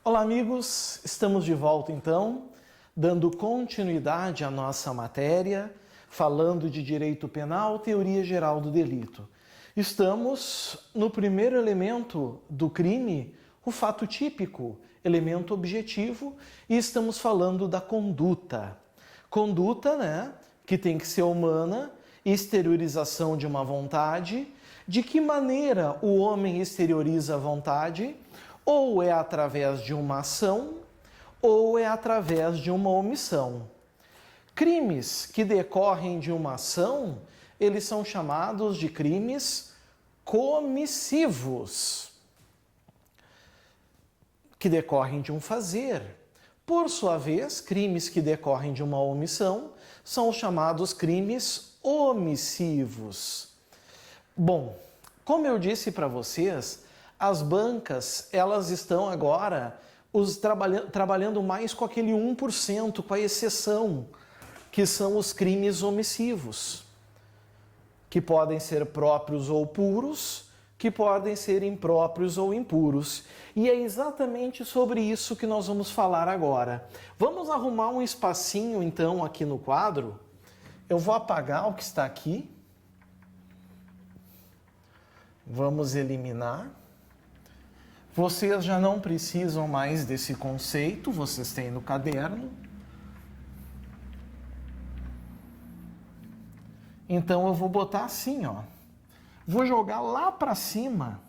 Olá, amigos! Estamos de volta então, dando continuidade à nossa matéria, falando de direito penal, teoria geral do delito. Estamos no primeiro elemento do crime, o fato típico, elemento objetivo, e estamos falando da conduta. Conduta, que tem que ser humana, exteriorização de uma vontade. De que maneira o homem exterioriza a vontade? Ou é através de uma ação, ou é através de uma omissão. Crimes que decorrem de uma ação, eles são chamados de crimes comissivos, que decorrem de um fazer. Por sua vez, crimes que decorrem de uma omissão são chamados crimes omissivos. Bom, como eu disse para vocês, as bancas, elas estão agora trabalhando mais com aquele 1%, com a exceção, que são os crimes omissivos, que podem ser próprios ou puros, que podem ser impróprios ou impuros. E é exatamente sobre isso que nós vamos falar agora. Vamos arrumar um espacinho, então, aqui no quadro. Eu vou apagar o que está aqui. Vamos eliminar. Vocês já não precisam mais desse conceito, vocês têm no caderno. Então eu vou botar assim, ó. Vou jogar lá para cima.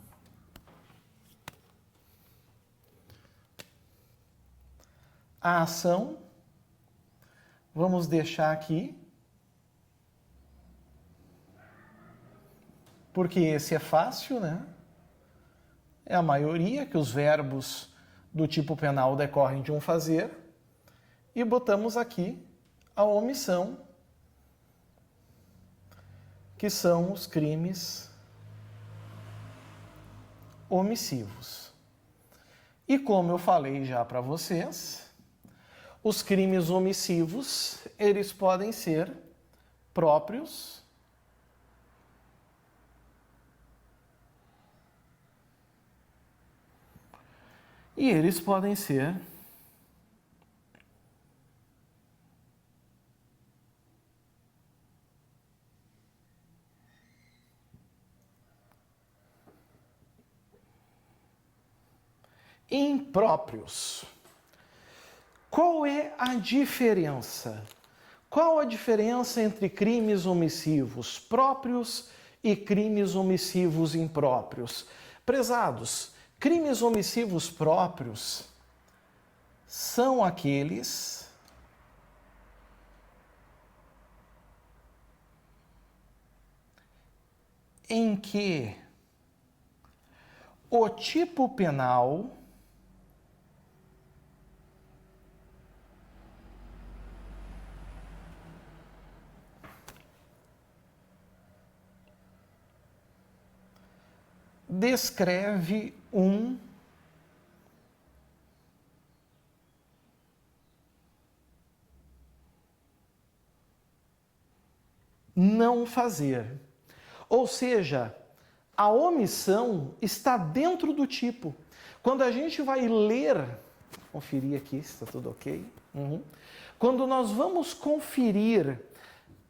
A ação. Vamos deixar aqui. Porque esse é fácil, né? É a maioria, que os verbos do tipo penal decorrem de um fazer. E botamos aqui a omissão, que são os crimes omissivos. E como eu falei já para vocês, os crimes omissivos, eles podem ser próprios e eles podem ser impróprios. Qual é a diferença? Qual a diferença entre crimes omissivos próprios e crimes omissivos impróprios? Prezados, crimes omissivos próprios são aqueles em que o tipo penal descreve um não fazer. Ou seja, a omissão está dentro do tipo. Quando a gente vai ler, conferir aqui se está tudo ok. Quando nós vamos conferir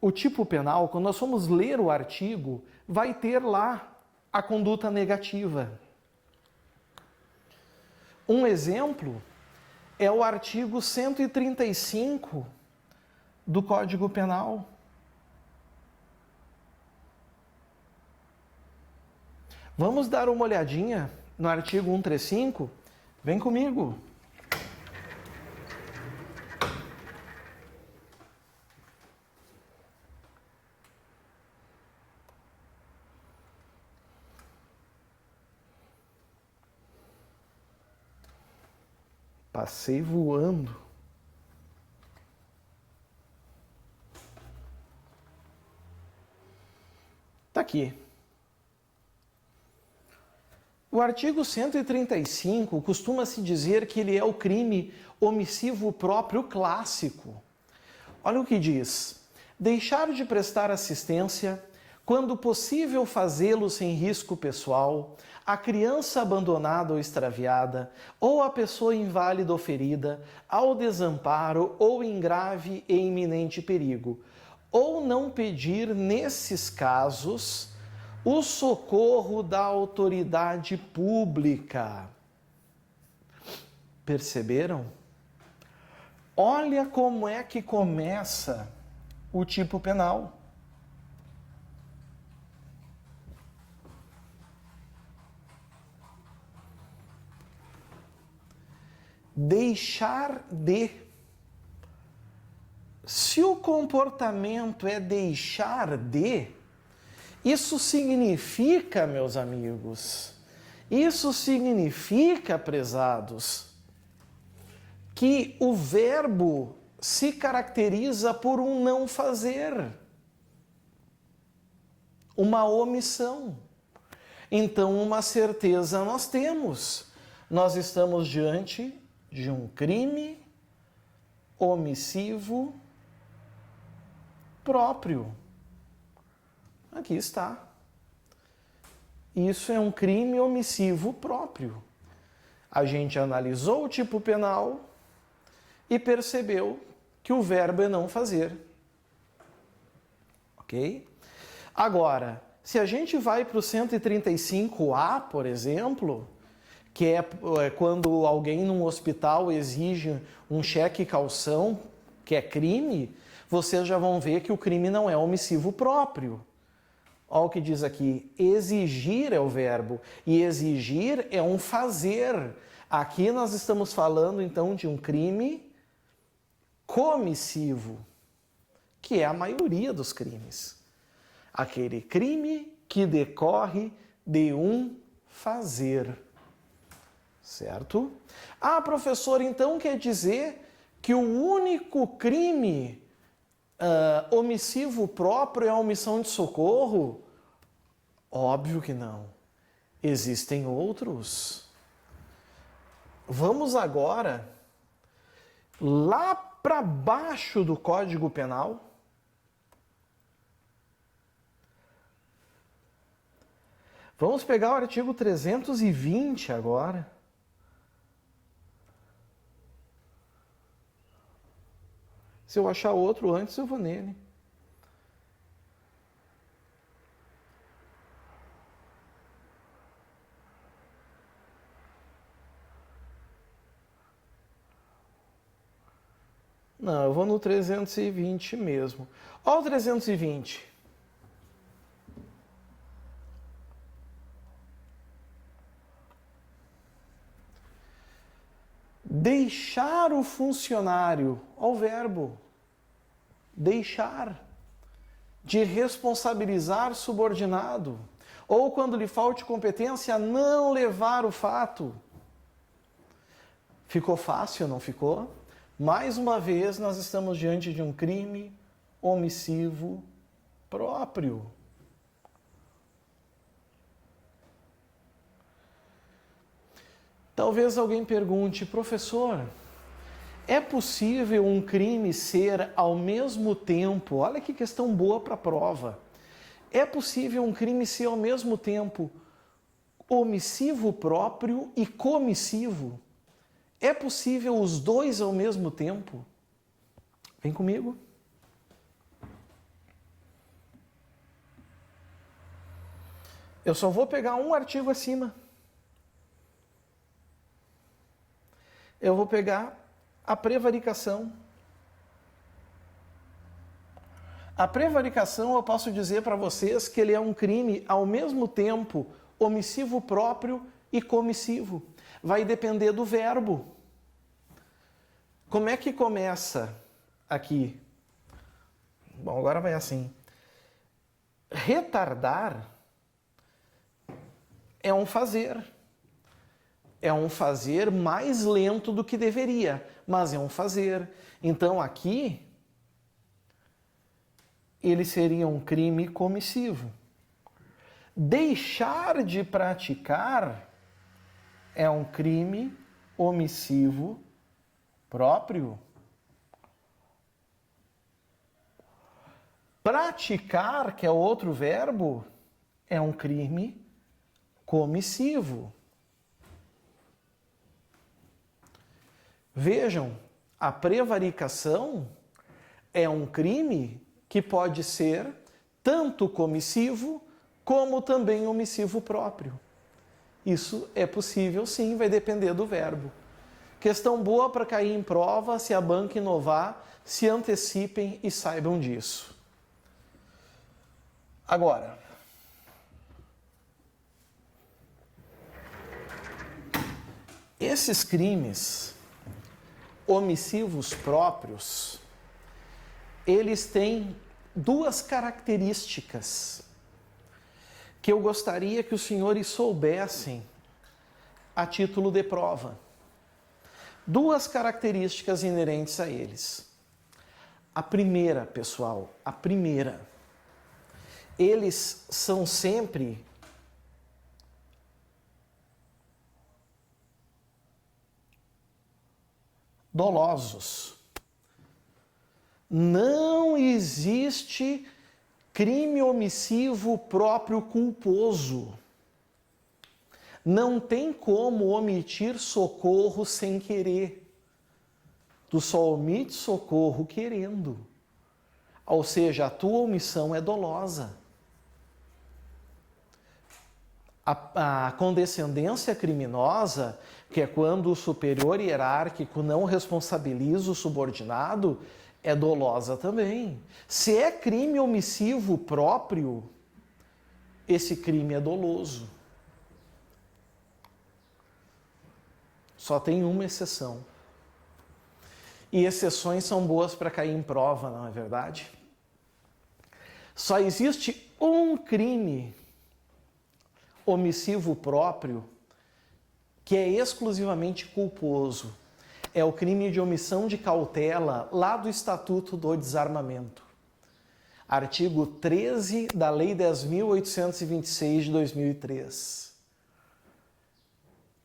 o tipo penal, quando nós vamos ler o artigo, vai ter lá a conduta negativa. Um exemplo é o artigo 135 do Código Penal. Vamos dar uma olhadinha no artigo 135? Vem comigo. Passei voando. Tá aqui. O artigo 135 costuma-se dizer que ele é o crime omissivo próprio clássico. Olha o que diz: deixar de prestar assistência quando possível fazê-lo sem risco pessoal, a criança abandonada ou extraviada, ou a pessoa inválida ou ferida, ao desamparo ou em grave e iminente perigo, ou não pedir, nesses casos, o socorro da autoridade pública. Perceberam? Olha como é que começa o tipo penal. Deixar de. Se o comportamento é deixar de, isso significa, meus amigos, isso significa, prezados, que o verbo se caracteriza por um não fazer, uma omissão. Então, uma certeza nós temos. Nós estamos diante de um crime omissivo próprio. Aqui está. Isso é um crime omissivo próprio. A gente analisou o tipo penal e percebeu que o verbo é não fazer. Ok? Agora, se a gente vai para o 135A, por exemplo, que é quando alguém num hospital exige um cheque caução, que é crime, vocês já vão ver que o crime não é omissivo próprio. Olha o que diz aqui, exigir é o verbo, e exigir é um fazer. Aqui nós estamos falando então de um crime comissivo, que é a maioria dos crimes. Aquele crime que decorre de um fazer. Certo? Ah, professor, então quer dizer que o único crime omissivo próprio é a omissão de socorro? Óbvio que não. Existem outros. Vamos agora lá para baixo do Código Penal. Vamos pegar o artigo 320 agora. Se eu achar outro antes, eu vou nele. Não, eu vou no 320 mesmo. Olha o 320. Deixar o funcionário, ao verbo, deixar, de responsabilizar subordinado, ou quando lhe falte competência, não levar o fato. Ficou fácil, não ficou? Mais uma vez, nós estamos diante de um crime omissivo próprio. Talvez alguém pergunte, professor, é possível um crime ser ao mesmo tempo, olha que questão boa para a prova, é possível um crime ser ao mesmo tempo omissivo próprio e comissivo? É possível os dois ao mesmo tempo? Vem comigo. Eu só vou pegar um artigo acima. Eu vou pegar a prevaricação. A prevaricação, eu posso dizer para vocês que ele é um crime ao mesmo tempo omissivo próprio e comissivo. Vai depender do verbo. Como é que começa aqui? Bom, agora vai assim. Retardar é um fazer. É um fazer mais lento do que deveria, mas é um fazer. Então aqui, ele seria um crime comissivo. Deixar de praticar é um crime omissivo próprio. Praticar, que é outro verbo, é um crime comissivo. Vejam, a prevaricação é um crime que pode ser tanto comissivo como também omissivo próprio. Isso é possível sim, vai depender do verbo. Questão boa para cair em prova, se a banca inovar, se antecipem e saibam disso. Agora, esses crimes omissivos próprios, eles têm duas características que eu gostaria que os senhores soubessem a título de prova. Duas características inerentes a eles. A primeira, pessoal, eles são sempre dolosos. Não existe crime omissivo próprio culposo. Não tem como omitir socorro sem querer. Tu só omite socorro querendo. Ou seja, a tua omissão é dolosa. A condescendência criminosa, que é quando o superior hierárquico não responsabiliza o subordinado, é dolosa também. Se é crime omissivo próprio, esse crime é doloso. Só tem uma exceção. E exceções são boas para cair em prova, não é verdade? Só existe um crime omissivo próprio que é exclusivamente culposo. É o crime de omissão de cautela lá do Estatuto do Desarmamento. Artigo 13 da Lei 10.826 de 2003.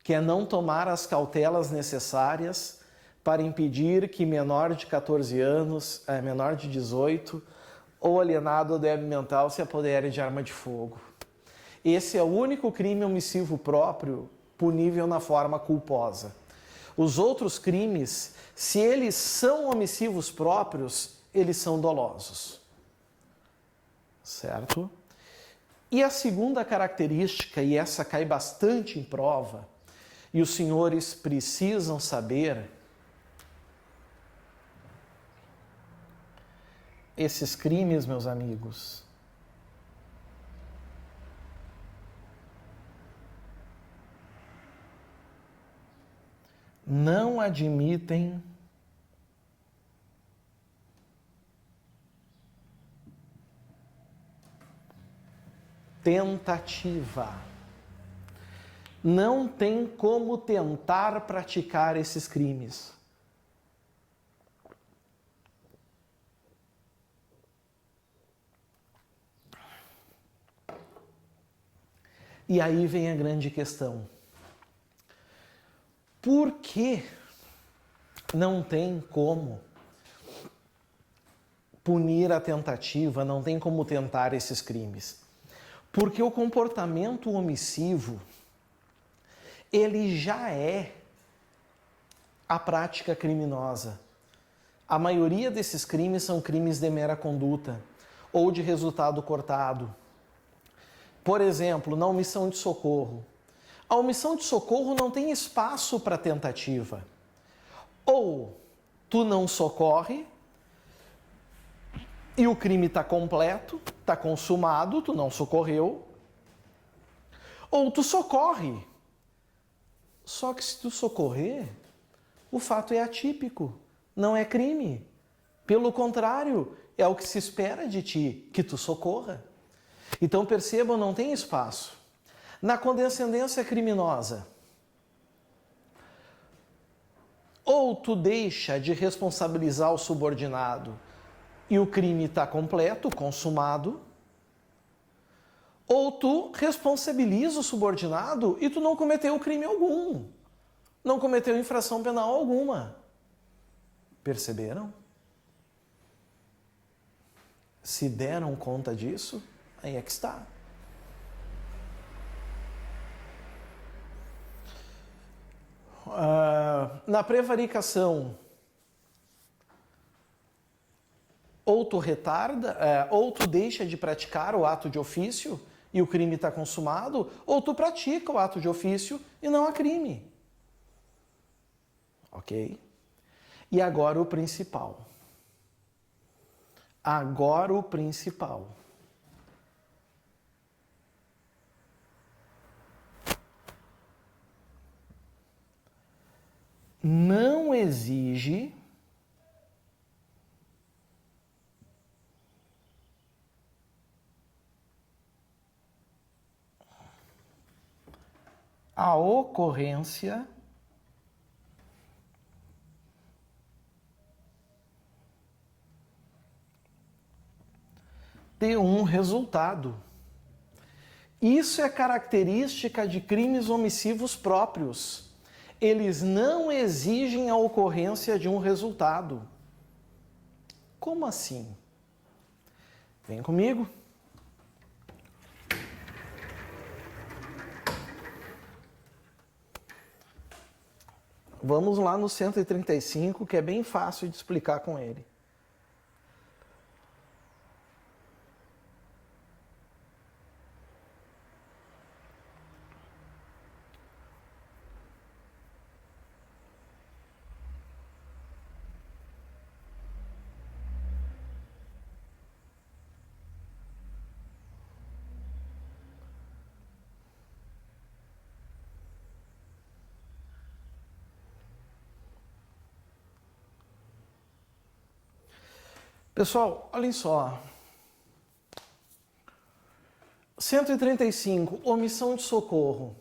Que é não tomar as cautelas necessárias para impedir que menor de 14 anos, menor de 18 ou alienado ou débil mental se apodere de arma de fogo. Esse é o único crime omissivo próprio punível na forma culposa. Os outros crimes, se eles são omissivos próprios, eles são dolosos. Certo? E a segunda característica, e essa cai bastante em prova, e os senhores precisam saber, esses crimes, meus amigos, não admitem tentativa. Não tem como tentar praticar esses crimes. E aí vem a grande questão. Por que não tem como punir a tentativa, não tem como tentar esses crimes? Porque o comportamento omissivo, ele já é a prática criminosa. A maioria desses crimes são crimes de mera conduta ou de resultado cortado. Por exemplo, na omissão de socorro. A omissão de socorro não tem espaço para tentativa. Ou tu não socorre e o crime está completo, está consumado, tu não socorreu. Ou tu socorre. Só que se tu socorrer, o fato é atípico, não é crime. Pelo contrário, é o que se espera de ti, que tu socorra. Então percebam, não tem espaço. Na condescendência criminosa, ou tu deixa de responsabilizar o subordinado e o crime está completo, consumado, ou tu responsabiliza o subordinado e tu não cometeu crime algum, não cometeu infração penal alguma. Perceberam? Se deram conta disso, aí é que está. Na prevaricação, ou tu retarda, ou tu deixa de praticar o ato de ofício e o crime está consumado, ou tu pratica o ato de ofício e não há crime. Ok? E agora o principal. Agora o principal. Não exige a ocorrência de um resultado. Isso é característica de crimes omissivos próprios. Eles não exigem a ocorrência de um resultado. Como assim? Vem comigo. Vamos lá no 135, que é bem fácil de explicar com ele. Pessoal, olhem só. 135, omissão de socorro.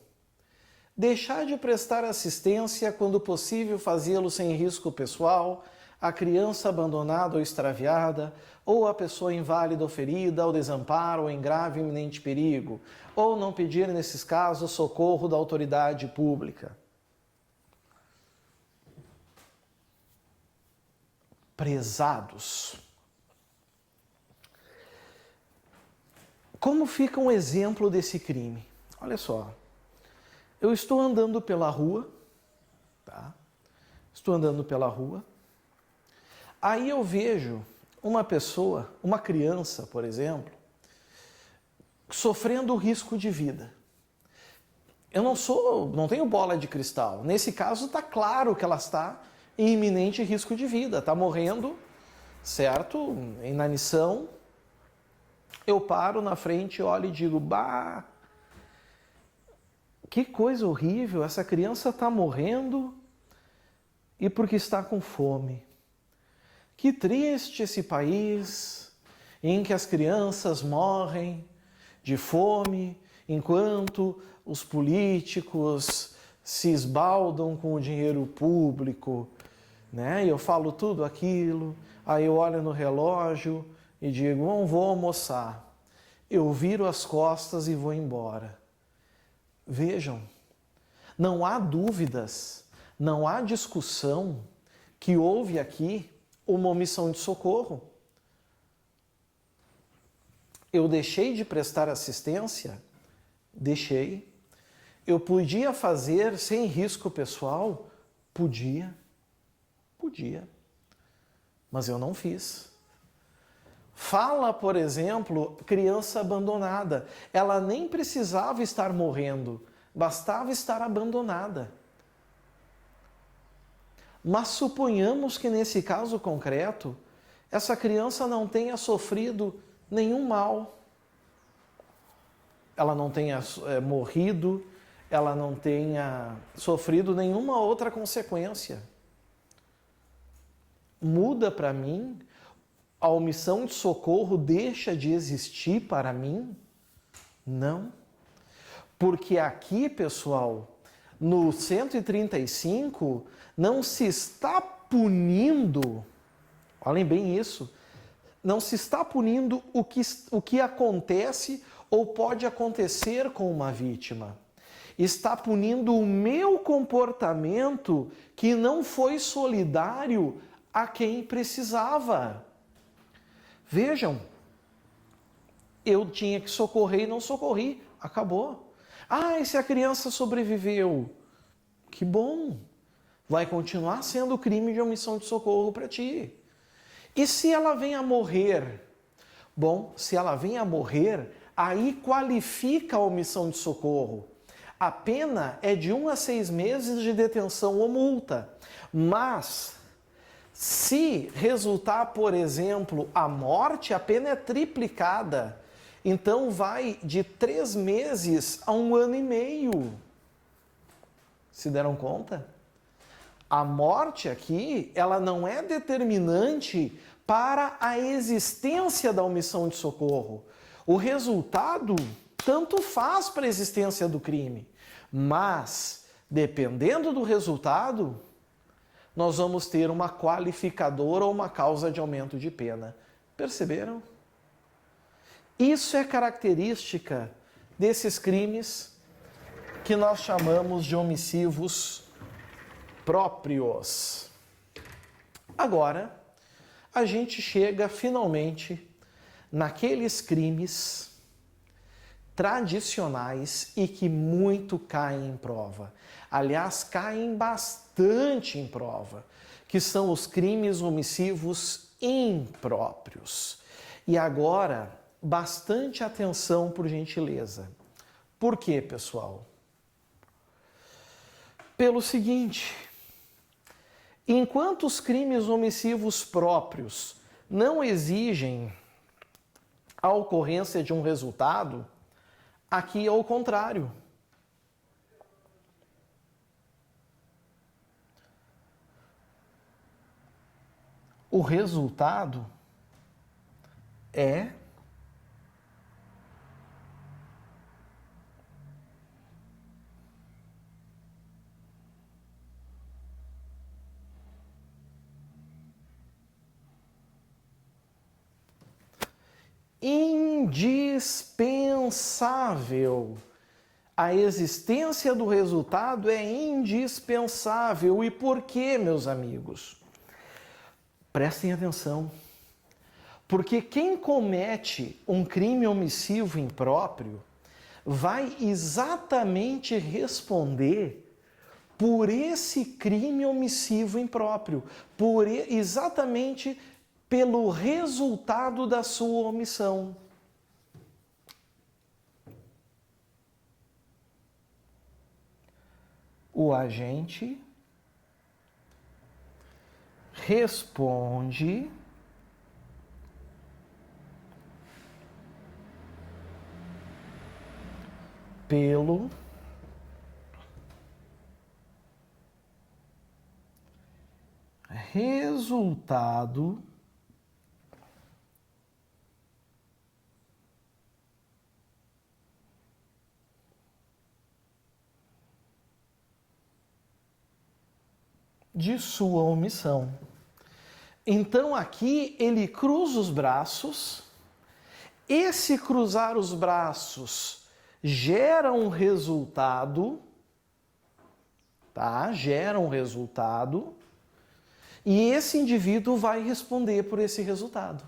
Deixar de prestar assistência quando possível fazê-lo sem risco pessoal, a criança abandonada ou extraviada, ou a pessoa inválida ou ferida, ao desamparo ou em grave e iminente perigo, ou não pedir nesses casos socorro da autoridade pública. Prezados. Como fica um exemplo desse crime? Olha só, eu estou andando pela rua, tá? Estou andando pela rua, aí eu vejo uma pessoa, uma criança, por exemplo, sofrendo risco de vida. Eu não tenho bola de cristal. Nesse caso está claro que ela está em iminente risco de vida, está morrendo, certo? Inanição. Eu paro na frente, olho e digo, bah, que coisa horrível, essa criança está morrendo e porque está com fome. Que triste esse país em que as crianças morrem de fome, enquanto os políticos se esbaldam com o dinheiro público, né? E eu falo tudo aquilo, aí eu olho no relógio e digo, não vou almoçar. Eu viro as costas e vou embora. Vejam, não há dúvidas, não há discussão que houve aqui uma omissão de socorro. Eu deixei de prestar assistência? Deixei. Eu podia fazer sem risco pessoal? Podia. Mas eu não fiz. Fala, por exemplo, criança abandonada. Ela nem precisava estar morrendo, bastava estar abandonada. Mas suponhamos que nesse caso concreto, essa criança não tenha sofrido nenhum mal. Ela não tenha morrido, ela não tenha sofrido nenhuma outra consequência. Muda para mim? A omissão de socorro deixa de existir para mim? Não. Porque aqui, pessoal, no 135, não se está punindo, olhem bem isso, não se está punindo o que acontece ou pode acontecer com uma vítima. Está punindo o meu comportamento que não foi solidário a quem precisava. Vejam, eu tinha que socorrer e não socorri. Acabou. Ah, e se a criança sobreviveu? Que bom. Vai continuar sendo crime de omissão de socorro para ti. E se ela vem a morrer? Bom, se ela vem a morrer, aí qualifica a omissão de socorro. A pena é de 1 a 6 meses de detenção ou multa. Mas, se resultar, por exemplo, a morte, a pena é triplicada. Então, vai de 3 meses a 1 ano e meio. Se deram conta? A morte aqui, ela não é determinante para a existência da omissão de socorro. O resultado tanto faz para a existência do crime, mas, dependendo do resultado, nós vamos ter uma qualificadora ou uma causa de aumento de pena. Perceberam? Isso é característica desses crimes que nós chamamos de omissivos próprios. Agora, a gente chega finalmente naqueles crimes tradicionais e que muito caem em prova. Aliás, caem bastante em prova, que são os crimes omissivos impróprios. E agora, bastante atenção, por gentileza. Por quê, pessoal? Pelo seguinte: enquanto os crimes omissivos próprios não exigem a ocorrência de um resultado, aqui é o contrário. O resultado é indispensável. A existência do resultado é indispensável. E por quê, meus amigos? Prestem atenção. Porque quem comete um crime omissivo impróprio vai exatamente responder por esse crime omissivo impróprio, exatamente pelo resultado da sua omissão. O agente responde pelo resultado de sua omissão. Então aqui ele cruza os braços. Esse cruzar os braços gera um resultado, tá? Gera um resultado. E esse indivíduo vai responder por esse resultado.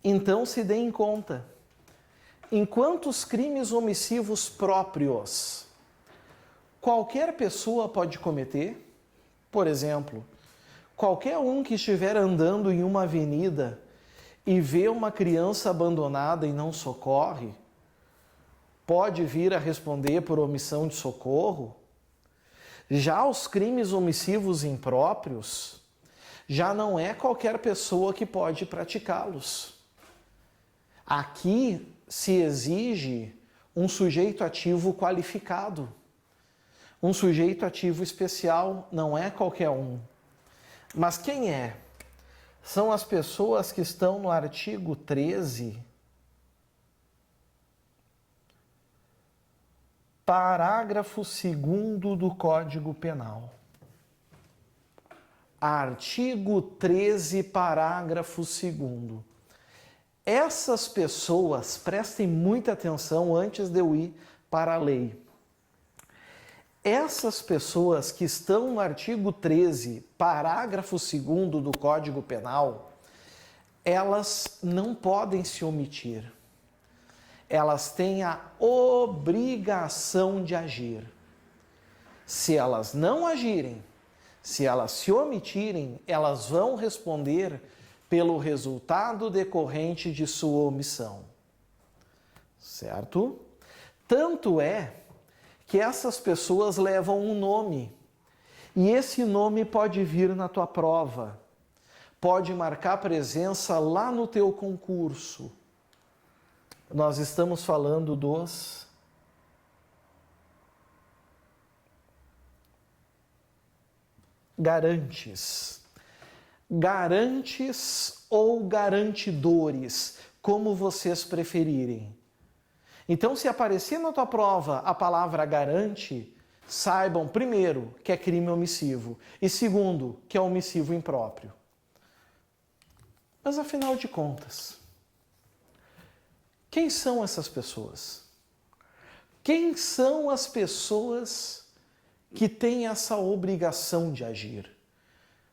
Então se deem conta, enquanto os crimes omissivos próprios qualquer pessoa pode cometer, por exemplo, qualquer um que estiver andando em uma avenida e vê uma criança abandonada e não socorre, pode vir a responder por omissão de socorro. Já os crimes omissivos impróprios, já não é qualquer pessoa que pode praticá-los. Aqui se exige um sujeito ativo qualificado. Um sujeito ativo especial, não é qualquer um. Mas quem é? São as pessoas que estão no artigo 13, parágrafo 2º do Código Penal. Artigo 13, parágrafo 2º. Essas pessoas, prestem muita atenção antes de eu ir para a lei. Essas pessoas que estão no artigo 13, parágrafo 2º do Código Penal, elas não podem se omitir. Elas têm a obrigação de agir. Se elas não agirem, se elas se omitirem, elas vão responder pelo resultado decorrente de sua omissão. Certo? Tanto é que essas pessoas levam um nome. E esse nome pode vir na tua prova. Pode marcar presença lá no teu concurso. Nós estamos falando dos garantes. Garantes ou garantidores, como vocês preferirem. Então, se aparecer na tua prova a palavra garante, saibam, primeiro, que é crime omissivo e, segundo, que é omissivo impróprio. Mas, afinal de contas, quem são essas pessoas? Quem são as pessoas que têm essa obrigação de agir?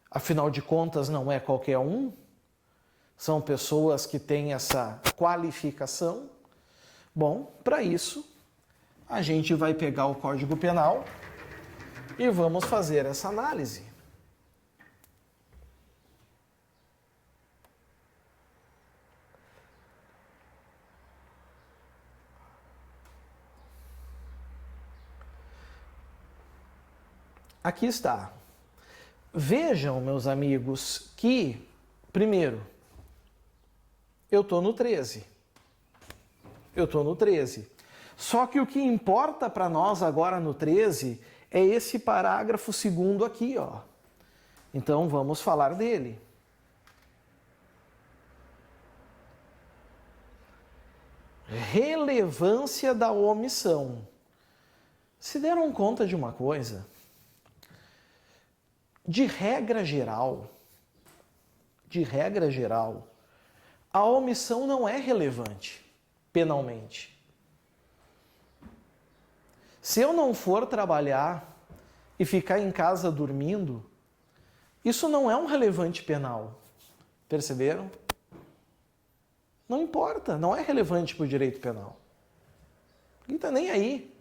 Afinal de contas, não é qualquer um? São pessoas que têm essa qualificação? Bom, para isso, a gente vai pegar o Código Penal e vamos fazer essa análise. Aqui está. Vejam, meus amigos, que, primeiro, eu estou no 13. Só que o que importa para nós agora no 13 é esse parágrafo 2º aqui, ó. Então vamos falar dele. Relevância da omissão. Se deram conta de uma coisa? De regra geral, a omissão não é relevante penalmente. Se eu não for trabalhar e ficar em casa dormindo, isso não é um relevante penal. Perceberam? Não importa, não é relevante para o direito penal. Ninguém está nem aí.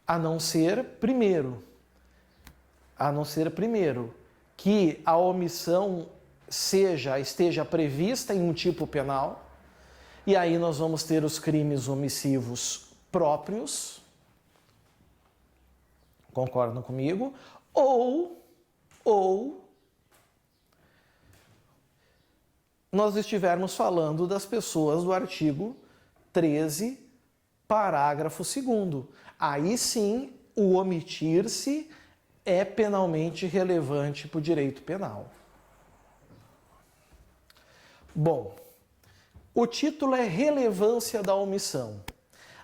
A não ser, primeiro, que a omissão esteja prevista em um tipo penal, e aí nós vamos ter os crimes omissivos próprios, concordam comigo? Ou nós estivermos falando das pessoas do artigo 13, parágrafo 2º. Aí sim, o omitir-se é penalmente relevante para o direito penal. Bom, o título é Relevância da Omissão.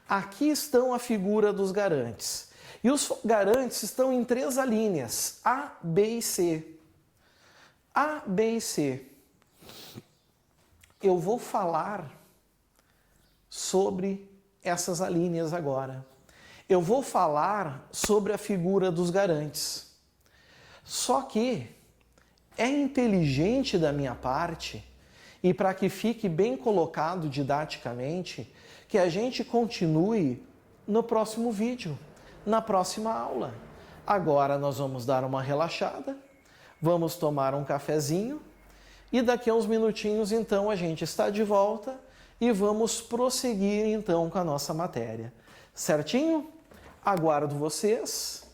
Aqui estão a figura dos garantes. E os garantes estão em 3 alíneas, A, B e C. A, B e C. Eu vou falar sobre essas alíneas agora. Eu vou falar sobre a figura dos garantes. Só que é inteligente da minha parte, e para que fique bem colocado didaticamente, que a gente continue no próximo vídeo, na próxima aula. Agora nós vamos dar uma relaxada, vamos tomar um cafezinho, e daqui a uns minutinhos então a gente está de volta e vamos prosseguir então com a nossa matéria. Certinho? Aguardo vocês.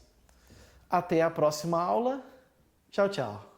Até a próxima aula. Tchau, tchau.